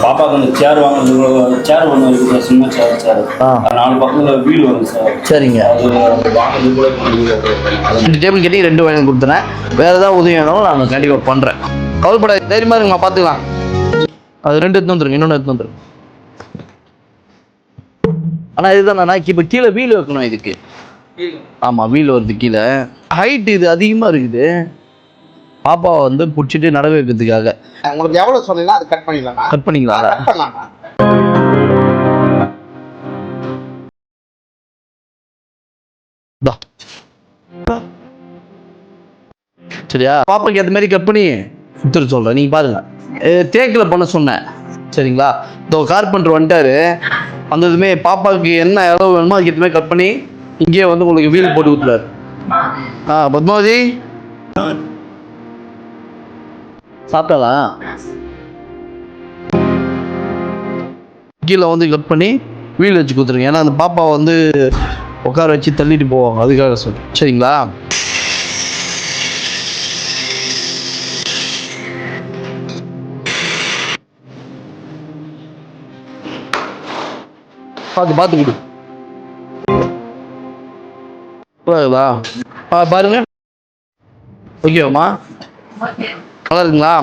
பாப்பாவுக்கு அந்த சேர் வாங்குறதுக்கு சேர் ஒன்று இருக்குது சார், சின்ன சேர் 4 பக்கத்தில் வீடு வரும் சார். சரிங்க, அது வாங்குறது கூட 2 டேபிள் கேட்டி 2 வாங்கி கொடுத்துறேன். வேறு ஏதாவது உதவி வேணாலும் நான் கண்டிப்பாக பண்ணுறேன். கவலைப்படாது, தைரியமாக இருக்குமா, பார்த்துக்கலாம். அது 2 எடுத்து வந்துருங்க, இன்னொன்று எடுத்து வந்துருங்க. ஆனால் இதுதான் இப்போ கீழே வீல் வைக்கணும் இதுக்கு. ஆமாம், வீல் வருது கீழே. ஹைட் இது அதிகமாக இருக்குது. பாப்பாவை வந்து பிடிச்சிட்டு நடக்க வைக்கிறதுக்காக. உங்களுக்கு எவ்வளோ சொன்னீங்கன்னா அது கட் பண்ணிடலாம். கட் பண்ணிக்கலாம். சரியா, பாப்பாக்கு ஏற்ற மாதிரி கட் பண்ணி கொடுத்துட்டு சொல்கிறேன். நீங்கள் பாருங்கள், தேக்கில் பண்ண சொன்னேன். சரிங்களா, இதோ கார்பெண்டர் வந்துட்டாரு. வந்ததுமே பாப்பாவுக்கு என்ன எவ்வளோ வேணுமோ அதுக்கு ஏற்ற மாதிரி கட் பண்ணி இங்கேயே வந்து உங்களுக்கு வீல் போட்டு கொடுத்துறாரு. பத்மாவதி சாப்பிட்டாளா? கீழே வந்து கட் பண்ணி வீல் வச்சு கொடுத்துருங்க. ஏன்னா அந்த பாப்பாவை வந்து உட்கார வச்சு தள்ளிட்டு போவாங்க, அதுக்காக சொல்லு. சரிங்களா, பார்த்து கொடு. பாருங்க, ஓகேவாம்மா? நல்லா இருக்குங்களா?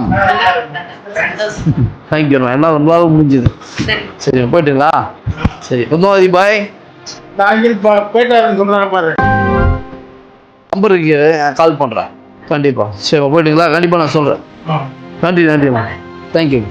தேங்க்யூ, எல்லாம் ரொம்ப முடிஞ்சுது. சரி, போயிட்டுங்களா? சரி, பத்மாவதி பாய். போயிட்டு சொல்கிறேன் பாரு, நம்பருக்கு கால் பண்ணுறேன் கண்டிப்பாக. சரி, போயிட்டுங்களா? கண்டிப்பாக நான் சொல்கிறேன். நன்றிம்மா, தேங்க்யூ.